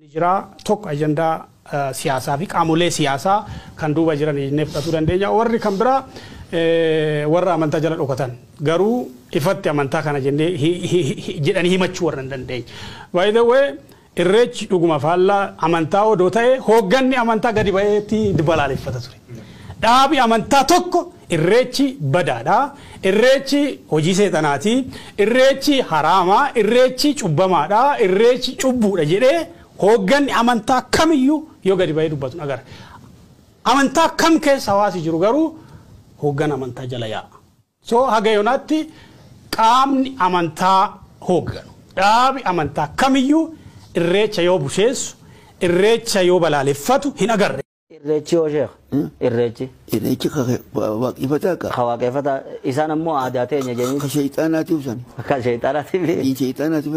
Jira tokko ajandaa siyaasaa fi qaamolee siyaasaa kan duuba jiran jennee fudhachuu dandeenya. Warri kan bira warra amantaa jala dhokatan garuu ifatti amantaa kana jennee jedhanii himachuu warra hin dandeenye. By the way, irreechi dhuguma faallaa amantaa odoo ta'e hoogganni amantaa gadi ba'eetti balaaleffata ture. Dhaabi amantaa tokko irreechi badaadha. Irreechi hojii seexanaati. Irreechi haraamaa. Irreechi cubbamaadha. Irreechi cubbuudha jedhee hoogganni amantaa kamiyyuu yoo gadi ba'ee dubbatu agar. Amantaa kam keessa hawaasi jiru garuu hooggan amantaa jala yaa'a. So haga yoonaatti qaamni amantaa hoogganu. Dhaabi amantaa kamiyyuu irreecha yoo busheessu, irreecha yoo balaaleffatu hin agarre. Irreechi yoo sheekh. Irreechi. Irreechi waaqeffata akka. Waaqeffata isaan ammoo aadaa teenya jenni. Ka sheexaanaatiif san. Ka sheexaanaatiif. Sheexaanaatiif.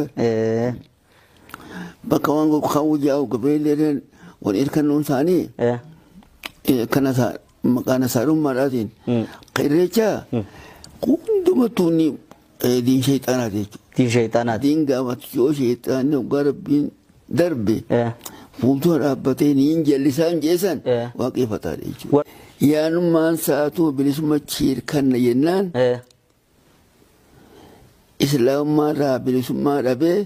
Bakka waan qabu jaa'u gabeelleen wal irkannoon isaanii. Kana maqaan saarummaadhaatiin. Irreecha hundumattuu ni diin sheexaanaati jechuudha. Diin sheexaanaati. Diin gaafatu yoo sheexaanni hoggaa rabbiin darbe. Fuuldura dhaabbatee niin jallisaan jeessan waaqeffataadha jechuudha. Yaanummaan sa'aatuu bilisummaa chiirkanna jennaan islaamummaarraa bilisummaa dhabee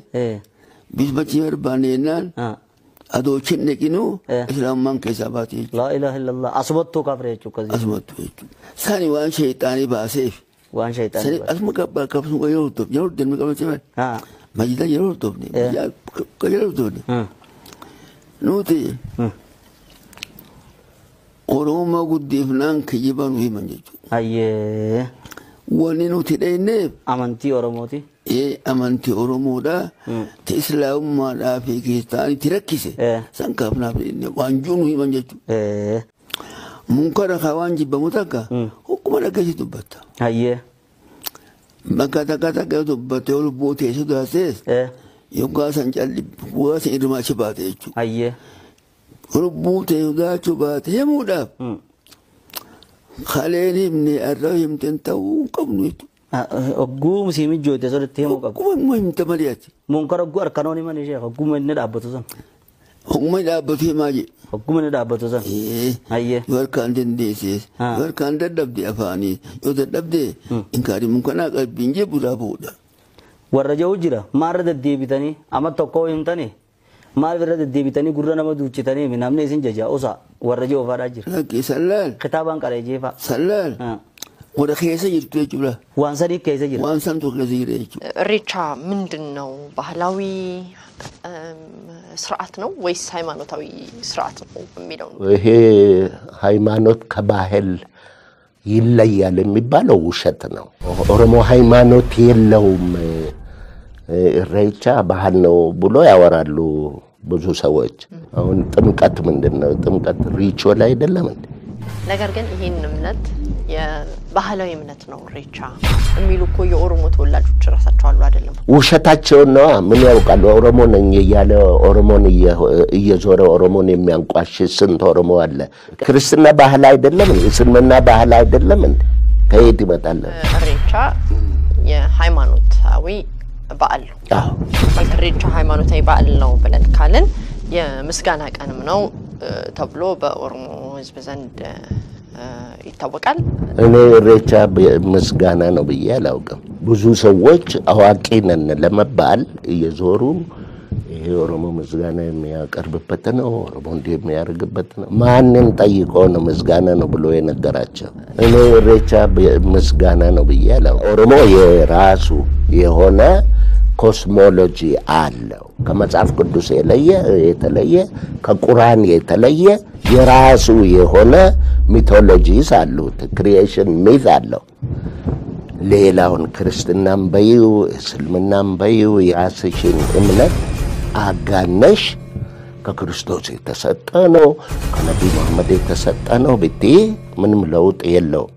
bilisummaa chiir barbaanne jennaan adoo chinne qinuu islaamummaan keessaa baate jechuudha. Laa ilaaha illallah asumattuu kafre jechuudha. Asumattuu jechuudha. Sani waan sheexaanii baaseef. Waan sheexaanii baaseef. Asuma qabsuma yeroo hordofne yeroo hordofne qabachee maal. Majida yeroo hordofne. Yeroo hordofne. Nuti Oromoo guddifnaan kijibaan himan jechuudha. Ayyee. Wanni nuti dhayneef amantii Oromooti. Amantii Oromoodhaa ta islaamummaadhaa fi kiristaanitti rakkise san kaafnaaf waan juunu himan jechuudha. Munkara kaa waan jibbamu takka hokkuma dhaggeessi dubbatta. Ayyee. Bakka takka dubbatte ol bootee sodaasees. Yoggaa san calli bu'aa san hirmaachi baate jechuudha. Ayyee. Rubbuu sodaachuu baate himuudhaaf. Kaleen himne irraa himteen ta'uu qabnu jechuudha. Ogguu musiimii joote sodatti himuu qabu. Ogguma himta mari'ati. Munkara ogguu harkanoon himan ishee ogguma inni dhaabbatu san. Ogguma dhaabbatu himaa jee. Ogguma inni dhaabbatu san. Ayyee. Yoo harkaan dandeessees yoo harkaan dadhabde afaanii yoo dadhabde inkaari munkanaa qalbiin jee budaa bu'uudha. Warra ja'u jira maarra deddeebitanii amma tokko himtanii maal irra deddeebitanii gurra nama duuchitanii namni isin jaja osa warra ja'u faadhaa jira. Lakkee sallaan. Kitaabaan qaree jeefa. Sallaan. Warra keessa jirtu jechuudha. Waan sadii keessa jira. Waan santu keessa jira jechuudha. ኢሬቻ ምንድን ነው? ባህላዊ ስርዓት ነው ወይስ ሃይማኖታዊ ስርዓት ነው የሚለው ነው? ይሄ ሃይማኖት ከባህል ይለያል የሚባለው ውሸት ነው። ኦሮሞ ሃይማኖት የለውም ኢሬቻ ባህል ነው ብሎ ያወራሉ ብዙ ሰዎች። አሁን ጥምቀት ምንድነው? ጥምቀት ሪቹዋል አይደለም እንዴ? ነገር ግን ይሄን እምነት የባህላዊ እምነት ነው ኢሬቻ የሚሉ እኮ የኦሮሞ ተወላጆች ራሳቸው አሉ አይደለም? ውሸታቸው ነው። ምን ያውቃሉ? ኦሮሞ ነኝ እያለ ኦሮሞን እየዞረ ኦሮሞን የሚያንቋሽ ስንት ኦሮሞ አለ። ክርስትና ባህል አይደለም እንዴ? እስልምና ባህል አይደለም እንዴ? ከየት ይመጣል? ኢሬቻ የሃይማኖታዊ በዓል ነው። ኢሬቻ ሃይማኖታዊ በዓል ነው ብለን ካልን የምስጋና ቀንም ነው ተብሎ በኦሮሞ ህዝብ ዘንድ ይታወቃል። እኔ ኢሬቻ ምስጋና ነው ብዬ አላውቅም። ብዙ ሰዎች አዋቂ ነን ለመባል እየዞሩ ይሄ ኦሮሞ ምስጋና የሚያቀርብበት ነው፣ ኦሮሞ እንዲህ የሚያደርግበት ነው። ማንን ጠይቆ ነው ምስጋና ነው ብሎ የነገራቸው? እኔ ኢሬቻ ምስጋና ነው ብዬ አላውቅም። ኦሮሞ የራሱ የሆነ ኮስሞሎጂ አለው። ከመጽሐፍ ቅዱስ የተለየ ከቁርአን የተለየ የራሱ የሆነ ሚቶሎጂስ አሉት። ክሪኤሽን ሚት አለው። ሌላውን ክርስትናም በይው እስልምናም በይው የራስሽን እምነት አጋነሽ ከክርስቶስ የተሰጠ ነው ከነቢዩ መሐመድ የተሰጠ ነው ብትይ ምንም ለውጥ የለውም።